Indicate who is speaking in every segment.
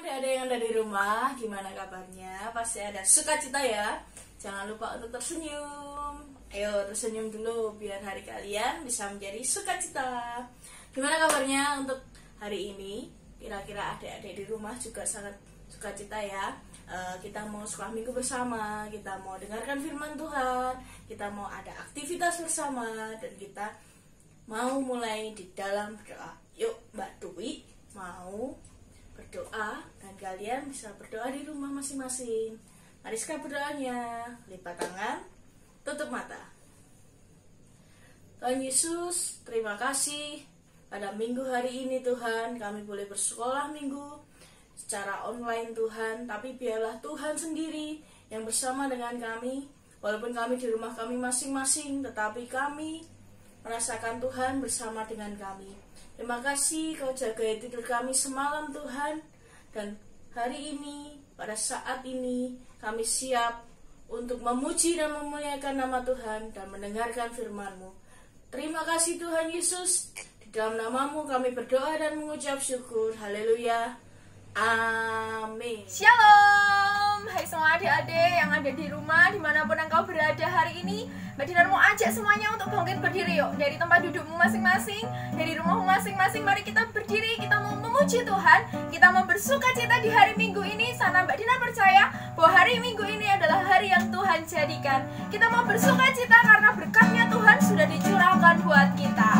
Speaker 1: adik-adik yang ada di rumah, gimana kabarnya? Pasti ada sukacita ya. Jangan lupa untuk tersenyum. Ayo tersenyum dulu biar hari kalian bisa menjadi sukacita. Gimana kabarnya untuk hari ini? Kira-kira adik-adik di rumah juga sangat sukacita ya. Kita mau sekolah minggu bersama, kita mau dengarkan firman Tuhan, kita mau ada aktivitas bersama, dan kita mau mulai di dalam berdoa. Yuk Mbak Dwi mau berdoa dan kalian bisa berdoa di rumah masing-masing. Mari sekarang berdoanya, lipat tangan, tutup mata. Tuhan Yesus, terima kasih pada minggu hari ini Tuhan, kami boleh bersekolah minggu secara online Tuhan, tapi biarlah Tuhan sendiri yang bersama dengan kami. Walaupun kami di rumah kami masing-masing, tetapi kami merasakan Tuhan bersama dengan kami. Terima kasih Kau jaga tidur kami semalam Tuhan. Dan hari ini, pada saat ini, kami siap untuk memuji dan memuliakan nama Tuhan dan mendengarkan firman-Mu. Terima kasih Tuhan Yesus. Di dalam nama-Mu kami berdoa dan mengucap syukur. Haleluya. Amin.
Speaker 2: Shalom. Hai semua adik-adik yang ada di rumah, dimanapun engkau berada hari ini, Mbak Dinar mau ajak semuanya untuk bangkit berdiri yuk. Dari tempat dudukmu masing-masing, dari rumahmu masing-masing, mari kita berdiri. Kita mau memuji Tuhan, kita mau bersuka cita di hari Minggu ini. Sana Mbak Dinar percaya bahwa hari Minggu ini adalah hari yang Tuhan jadikan. Kita mau bersuka cita karena berkatnya Tuhan sudah dicurahkan buat kita.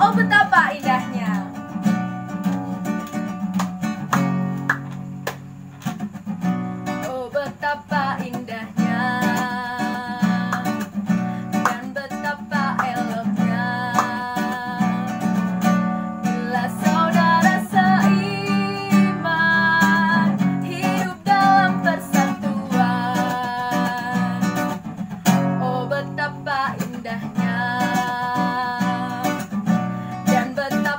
Speaker 2: Oh betapa indahnya. Betapa indahnya dan betapa eloknya bila saudara seiman hidup dalam persatuan. Oh betapa indahnya dan betapa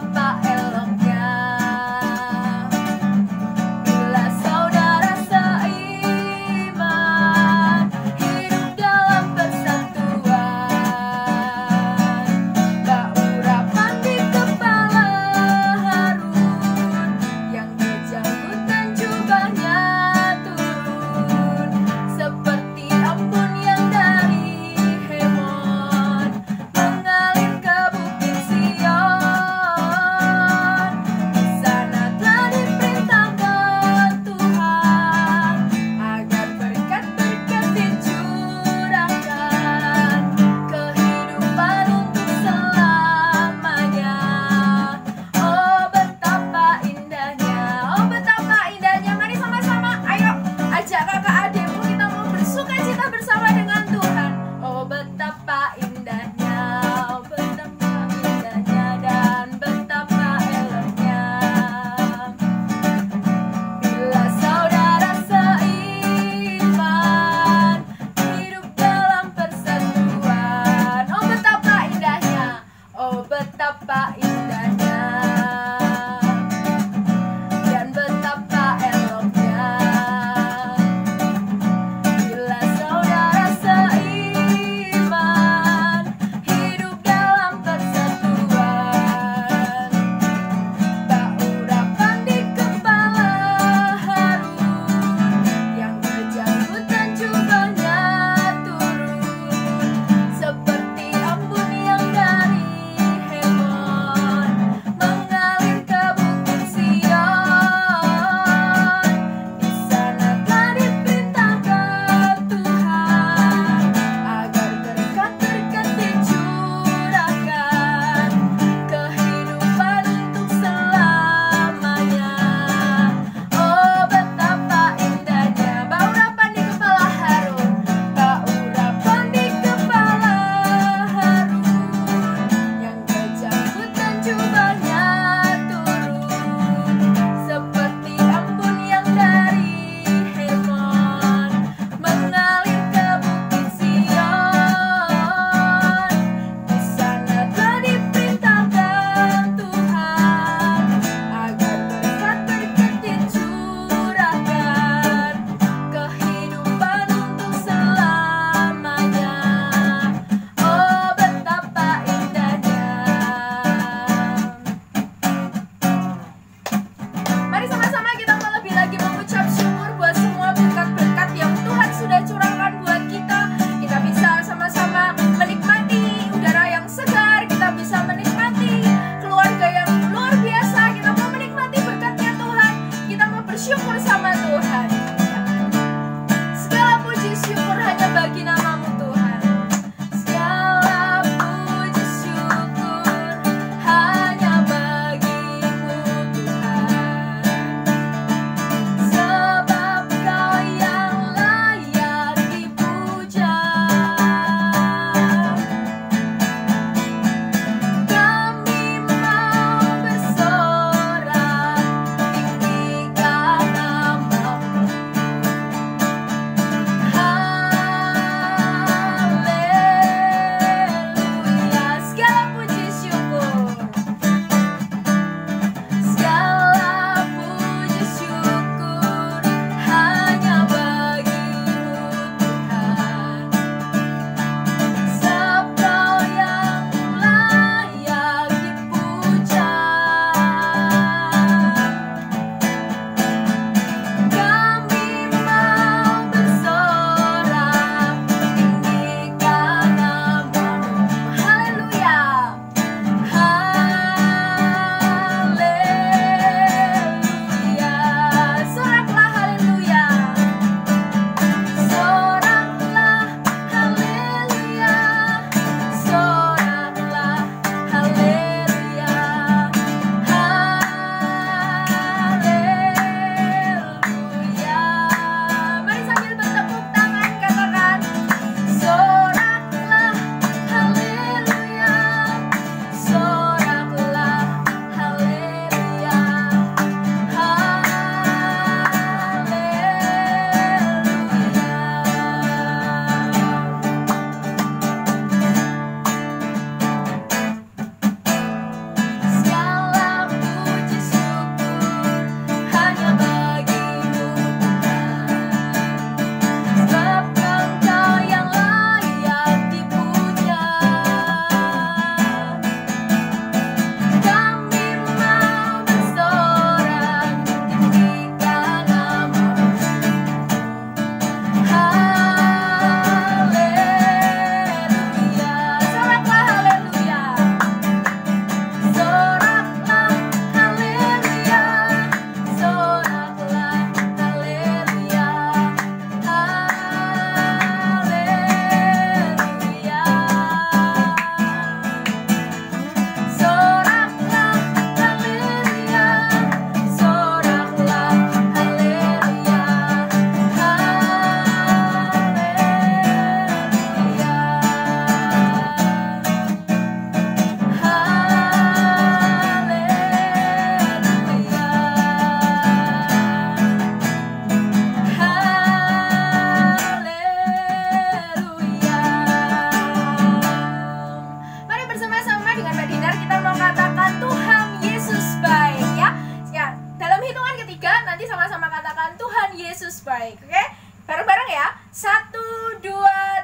Speaker 2: baik. Oke? Bareng-bareng ya. 1, 2,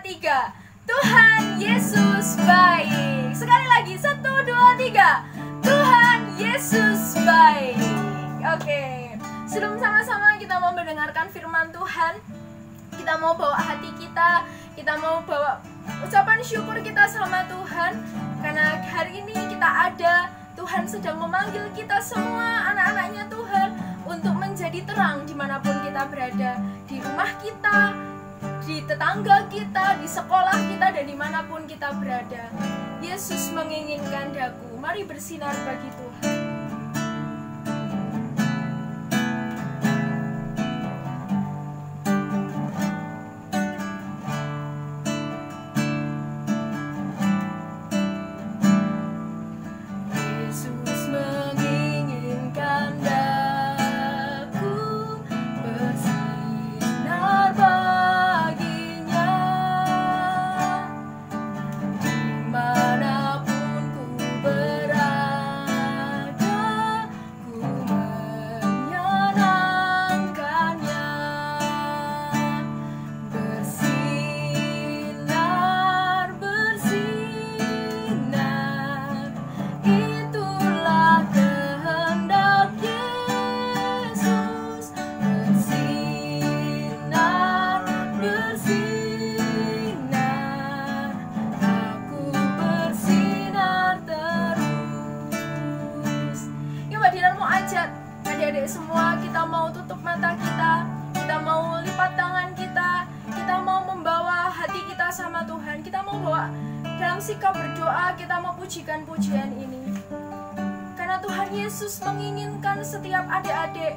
Speaker 2: 3. Tuhan Yesus baik. Sekali lagi. 1, 2, 3. Tuhan Yesus baik. Oke. Sebelum sama-sama kita mau mendengarkan firman Tuhan, kita mau bawa hati kita mau bawa ucapan syukur kita sama Tuhan. Karena hari ini kita ada, Tuhan sedang memanggil kita semua anak-anaknya Tuhan untuk menjadi terang dimanapun kita berada, di rumah kita, di tetangga kita, di sekolah kita, dan dimanapun kita berada. Yesus menginginkan daku, mari bersinar bagi Tuhan. Adik-adik semua, kita mau tutup mata kita mau lipat tangan kita mau membawa hati kita sama Tuhan, kita mau bawa dalam sikap berdoa, kita mau pujikan pujian ini. Karena Tuhan Yesus menginginkan setiap adik-adik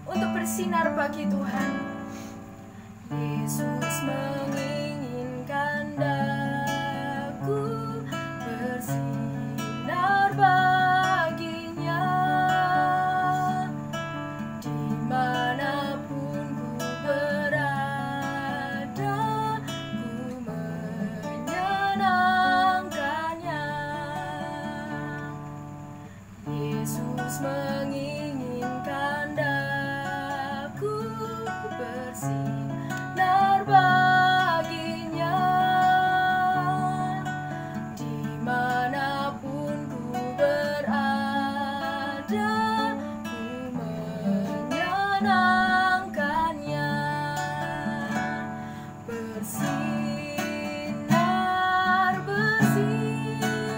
Speaker 2: untuk bersinar bagi Tuhan. Yesus menginginkan daku bersinar baginya, dimanapun ku berada, ku menyenangkannya. Yesus menginginkan daku bersinar baginya, dimanapun ku berada, ku menyenangkannya. Bersinar, bersinar,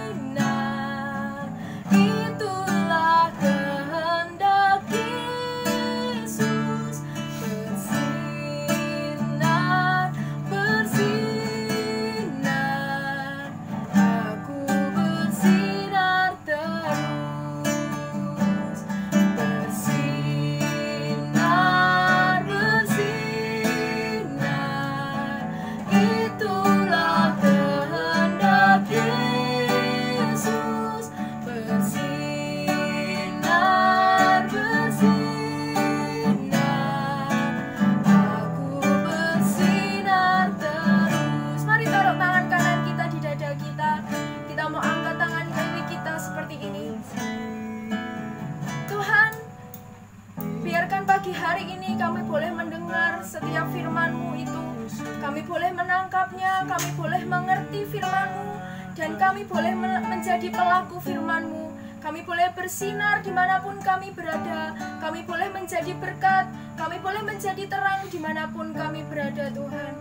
Speaker 2: itulah kehendak Yesus. Bersinar, bersinar, aku bersinar terus. Bersinar, bersinar, itulah kehendak Yesus. Bersinar, bersinar, aku bersinar terus. Mari taruh tangan kanan kita di dada kita. Kita mau angkat tangan kiri kita seperti ini. Tuhan, biarkan pagi hari ini kami boleh mendengar setiap firman-Mu itu. Kami boleh menangkapnya, kami boleh mengerti firman-Mu, dan kami boleh menjadi pelaku firman-Mu. Kami boleh bersinar dimanapun kami berada. Kami boleh menjadi berkat. Kami boleh menjadi terang dimanapun kami berada, Tuhan.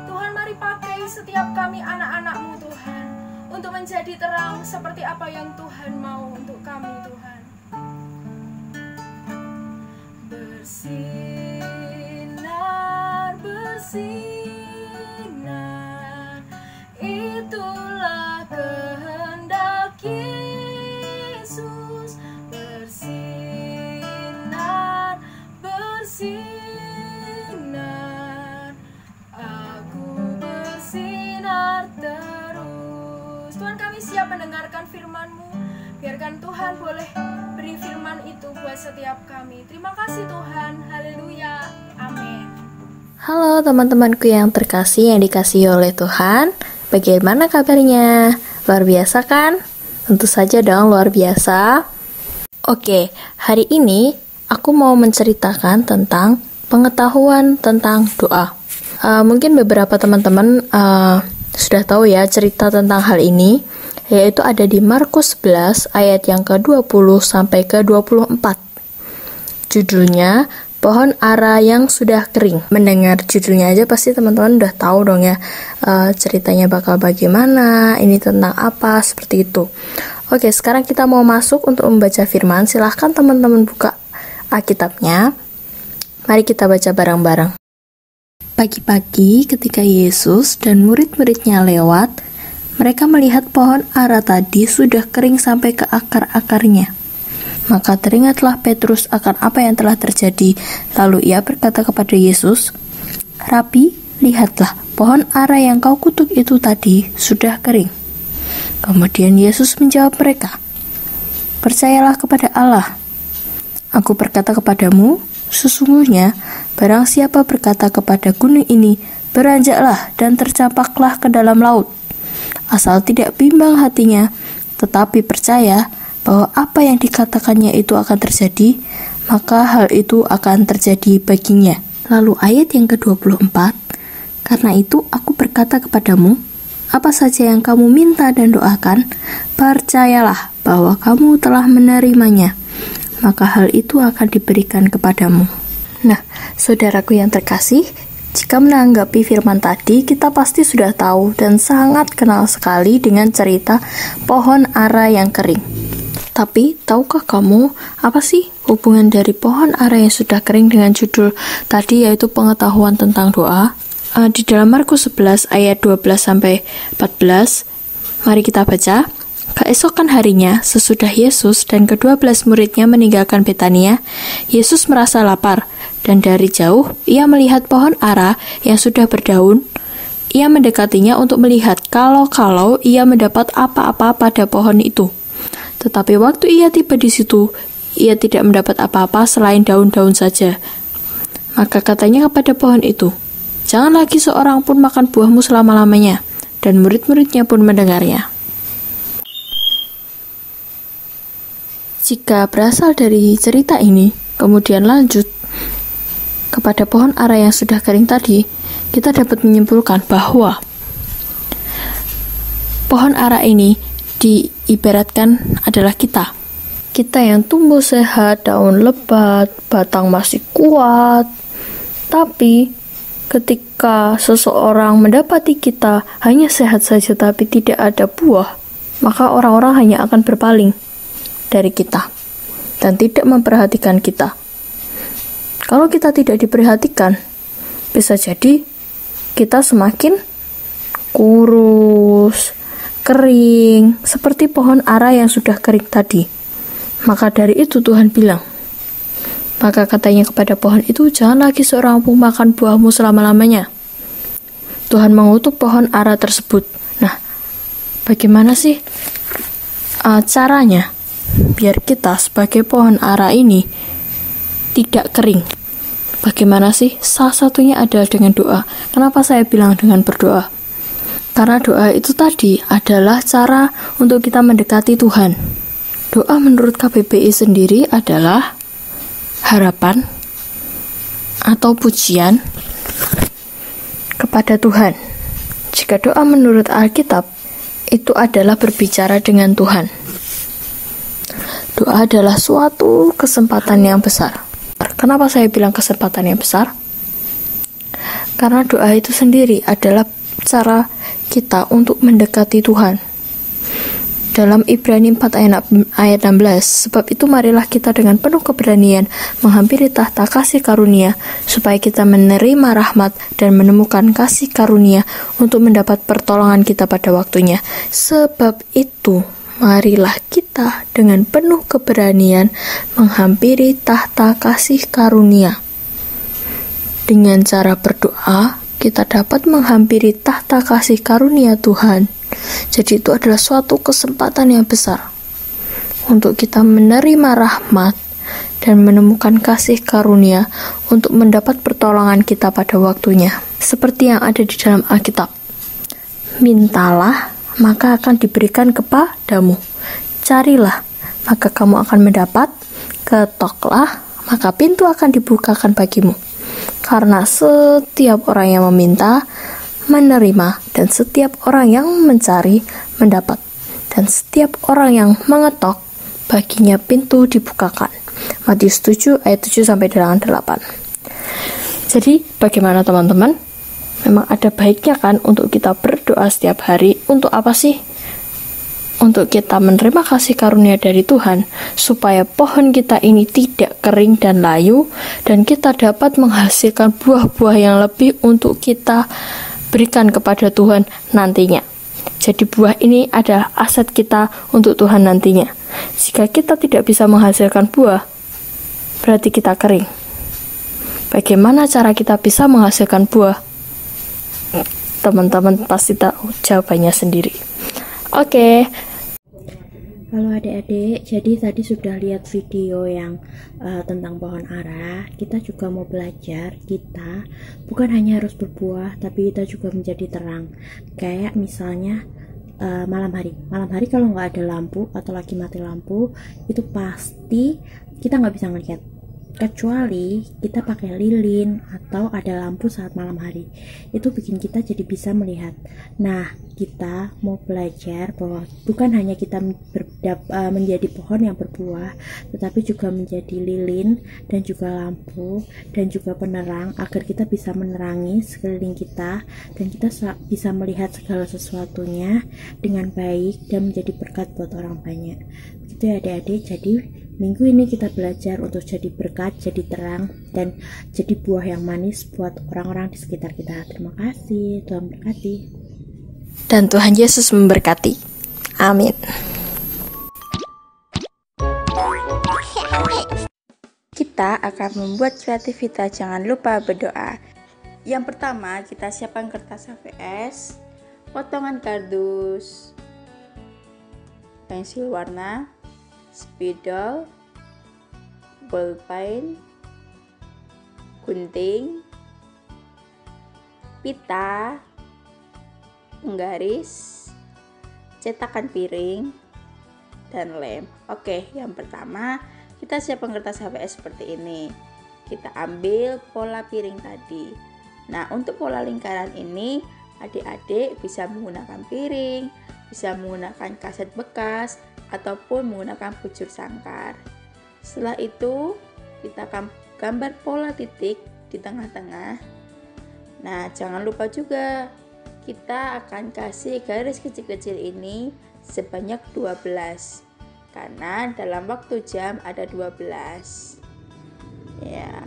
Speaker 2: Tuhan, mari pakai setiap kami anak-anak-Mu, Tuhan, untuk menjadi terang seperti apa yang Tuhan mau untuk kami, Tuhan. Bersinar, bersinar, itulah kehendak Yesus. Bersinar, bersinar, aku bersinar terus. Tuhan, kami siap mendengarkan firman-Mu. Biarkan Tuhan boleh beri firman itu buat setiap kami. Terima kasih Tuhan. Haleluya. Amin.
Speaker 3: Halo teman-temanku yang terkasih yang dikasihi oleh Tuhan. Bagaimana kabarnya? Luar biasa kan? Tentu saja dong luar biasa. Oke, hari ini aku mau menceritakan tentang Pengetahuan tentang doa. Mungkin beberapa teman-teman sudah tahu ya cerita tentang hal ini, yaitu ada di Markus 11 ayat yang ke-20 sampai ke-24. Judulnya Pohon Ara yang Sudah Kering. Mendengar judulnya aja pasti teman-teman udah tahu dong ya ceritanya bakal bagaimana, ini tentang apa, seperti itu. Oke, sekarang kita mau masuk untuk membaca firman. Silahkan teman-teman buka Alkitabnya. Mari kita baca bareng-bareng. Pagi-pagi ketika Yesus dan murid-muridnya lewat, mereka melihat pohon ara tadi sudah kering sampai ke akar-akarnya. Maka teringatlah Petrus akan apa yang telah terjadi. Lalu ia berkata kepada Yesus, "Rabi, lihatlah, pohon ara yang kau kutuk itu tadi sudah kering." Kemudian Yesus menjawab mereka, "Percayalah kepada Allah. Aku berkata kepadamu, sesungguhnya barang siapa berkata kepada gunung ini, beranjaklah dan tercampaklah ke dalam laut, asal tidak bimbang hatinya, tetapi percaya bahwa apa yang dikatakannya itu akan terjadi, maka hal itu akan terjadi baginya." Lalu ayat yang ke-24, "Karena itu aku berkata kepadamu, apa saja yang kamu minta dan doakan, percayalah bahwa kamu telah menerimanya, maka hal itu akan diberikan kepadamu." Nah, saudaraku yang terkasih, jika menanggapi firman tadi, kita pasti sudah tahu dan sangat kenal sekali dengan cerita pohon ara yang kering. Tapi, tahukah kamu apa sih hubungan dari pohon ara yang sudah kering dengan judul tadi, yaitu pengetahuan tentang doa? Di dalam Markus 11 ayat 12-14, mari kita baca. Keesokan harinya, sesudah Yesus dan ke-12 muridnya meninggalkan Betania, Yesus merasa lapar, dan dari jauh ia melihat pohon ara yang sudah berdaun. Ia mendekatinya untuk melihat kalau ia mendapat apa-apa pada pohon itu. Tetapi waktu ia tiba di situ, ia tidak mendapat apa-apa selain daun-daun saja. Maka katanya kepada pohon itu, "Jangan lagi seorang pun makan buahmu selama-lamanya." Dan murid-muridnya pun mendengarnya. Jika berasal dari cerita ini, kemudian lanjut kepada pohon ara yang sudah kering tadi, kita dapat menyimpulkan bahwa pohon ara ini diibaratkan adalah kita yang tumbuh sehat, daun lebat, batang masih kuat. Tapi ketika seseorang mendapati kita hanya sehat saja tapi tidak ada buah, maka orang-orang hanya akan berpaling dari kita dan tidak memperhatikan kita. Kalau kita tidak diperhatikan, bisa jadi kita semakin kurus, kering, seperti pohon ara yang sudah kering tadi. Maka dari itu Tuhan bilang, maka katanya kepada pohon itu, "Jangan lagi seorang pun makan buahmu selama-lamanya." Tuhan mengutuk pohon ara tersebut. Nah, bagaimana sih caranya biar kita sebagai pohon ara ini tidak kering? Bagaimana sih? Salah satunya adalah dengan doa. Kenapa saya bilang dengan berdoa? Karena doa itu tadi adalah cara untuk kita mendekati Tuhan. Doa menurut KBBI sendiri adalah harapan atau pujian kepada Tuhan. Jika doa menurut Alkitab, itu adalah berbicara dengan Tuhan. Doa adalah suatu kesempatan yang besar. Kenapa saya bilang kesempatan yang besar? Karena doa itu sendiri adalah cara kita untuk mendekati Tuhan. Dalam Ibrani 4 ayat 16, "Sebab itu marilah kita dengan penuh keberanian menghampiri tahta kasih karunia, supaya kita menerima rahmat dan menemukan kasih karunia untuk mendapat pertolongan kita pada waktunya. Sebab itu marilah kita dengan penuh keberanian menghampiri tahta kasih karunia." Dengan cara berdoa, kita dapat menghampiri tahta kasih karunia Tuhan. Jadi itu adalah suatu kesempatan yang besar untuk kita menerima rahmat dan menemukan kasih karunia untuk mendapat pertolongan kita pada waktunya. Seperti yang ada di dalam Alkitab, "Mintalah, maka akan diberikan kepadamu. Carilah, maka kamu akan mendapat. Ketoklah, maka pintu akan dibukakan bagimu." Karena setiap orang yang meminta, menerima, dan setiap orang yang mencari, mendapat. Dan setiap orang yang mengetok, baginya pintu dibukakan. Matius 7 ayat 7 sampai dengan 8. Jadi, bagaimana teman-teman? Memang ada baiknya kan untuk kita berdoa setiap hari. Untuk apa sih? Untuk kita menerima kasih karunia dari Tuhan, supaya pohon kita ini tidak kering dan layu, dan kita dapat menghasilkan buah-buah yang lebih untuk kita berikan kepada Tuhan nantinya. Jadi buah ini adalah aset kita untuk Tuhan nantinya. Jika kita tidak bisa menghasilkan buah, berarti kita kering. Bagaimana cara kita bisa menghasilkan buah? Teman-teman pasti tahu jawabannya sendiri. Oke.
Speaker 4: Halo adik-adik, jadi tadi sudah lihat video yang tentang pohon ara. Kita juga mau belajar, kita bukan hanya harus berbuah, tapi kita juga menjadi terang. Kayak misalnya malam hari kalau nggak ada lampu atau lagi mati lampu, itu pasti kita nggak bisa ngeliat. Kecuali kita pakai lilin atau ada lampu saat malam hari, itu bikin kita jadi bisa melihat. Nah, kita mau belajar bahwa bukan hanya kita menjadi pohon yang berbuah, tetapi juga menjadi lilin dan juga lampu dan juga penerang, agar kita bisa menerangi sekeliling kita dan kita bisa melihat segala sesuatunya dengan baik dan menjadi berkat buat orang banyak. Gitu ya adik-adik. Jadi minggu ini kita belajar untuk jadi berkat, jadi terang, dan jadi buah yang manis buat orang-orang di sekitar kita. Terima kasih, Tuhan berkati.
Speaker 3: Dan Tuhan Yesus memberkati. Amin.
Speaker 5: Kita akan membuat kreativitas, jangan lupa berdoa. Yang pertama, kita siapkan kertas HVS, potongan kardus, pensil warna, spidol, bolpen, gunting, pita, penggaris, cetakan piring, dan lem. Oke, yang pertama kita siapkan kertas HVS seperti ini. Kita ambil pola piring tadi. Nah, untuk pola lingkaran ini adik-adik bisa menggunakan piring, bisa menggunakan kaset bekas, ataupun menggunakan bujur sangkar. Setelah itu kita akan gambar pola titik di tengah-tengah. Nah, jangan lupa juga kita akan kasih garis kecil-kecil ini sebanyak 12, karena dalam waktu jam ada 12 ya.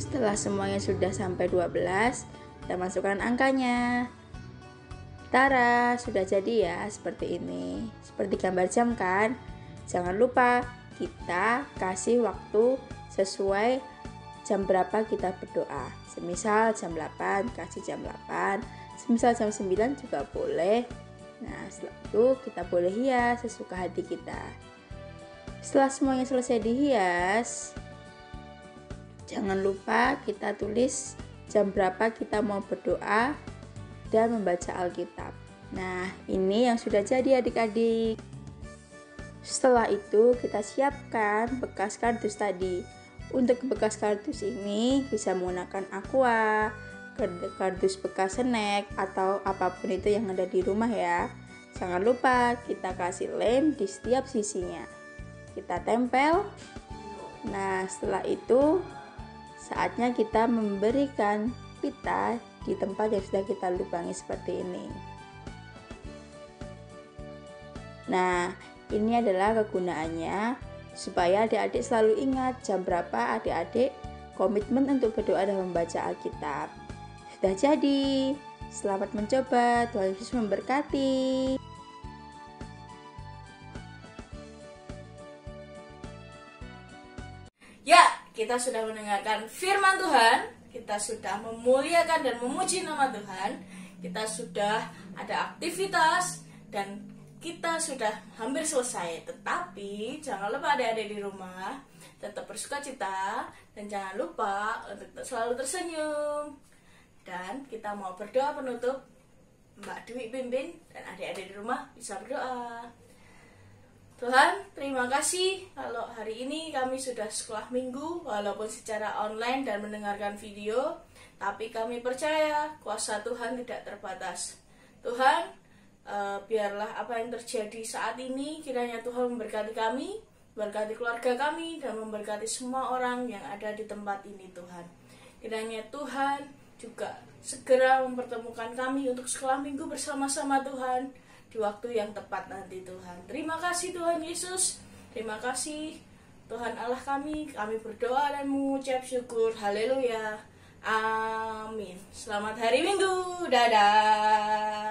Speaker 5: Setelah semuanya sudah sampai 12, kita masukkan angkanya. Tara, sudah jadi ya, seperti ini, seperti gambar jam kan. Jangan lupa kita kasih waktu sesuai jam berapa kita berdoa. Semisal jam 8, kasih jam 8. Semisal jam 9 juga boleh. Nah, setelah itu kita boleh hias sesuka hati kita. Setelah semuanya selesai dihias, jangan lupa kita tulis jam berapa kita mau berdoa dan membaca Alkitab. Nah, ini yang sudah jadi adik-adik. Setelah itu kita siapkan bekas kardus tadi. Untuk bekas kardus ini bisa menggunakan aqua, kardus bekas snack, atau apapun itu yang ada di rumah ya. Jangan lupa kita kasih lem di setiap sisinya. Kita tempel. Nah, setelah itu saatnya kita memberikan pita di tempat yang sudah kita lubangi seperti ini. Nah, ini adalah kegunaannya supaya adik-adik selalu ingat jam berapa adik-adik komitmen untuk berdoa dan membaca Alkitab. Sudah jadi. Selamat mencoba. Tuhan Yesus memberkati.
Speaker 1: Ya, kita sudah mendengarkan firman Tuhan. Kita sudah memuliakan dan memuji nama Tuhan. Kita sudah ada aktivitas dan kita sudah hampir selesai. Tetapi jangan lupa adik-adik di rumah tetap bersukacita dan jangan lupa untuk selalu tersenyum. Dan kita mau berdoa penutup. Mbak Dwi pimpin dan adik-adik di rumah bisa berdoa. Tuhan, terima kasih kalau hari ini kami sudah sekolah minggu walaupun secara online dan mendengarkan video, tapi kami percaya kuasa Tuhan tidak terbatas. Tuhan, biarlah apa yang terjadi saat ini kiranya Tuhan memberkati kami, memberkati keluarga kami, dan memberkati semua orang yang ada di tempat ini Tuhan. Kiranya Tuhan juga segera mempertemukan kami untuk sekolah minggu bersama-sama Tuhan di waktu yang tepat nanti Tuhan. Terima kasih Tuhan Yesus, terima kasih Tuhan Allah kami berdoa dan mengucap syukur. Haleluya, amin. Selamat hari Minggu, dadah.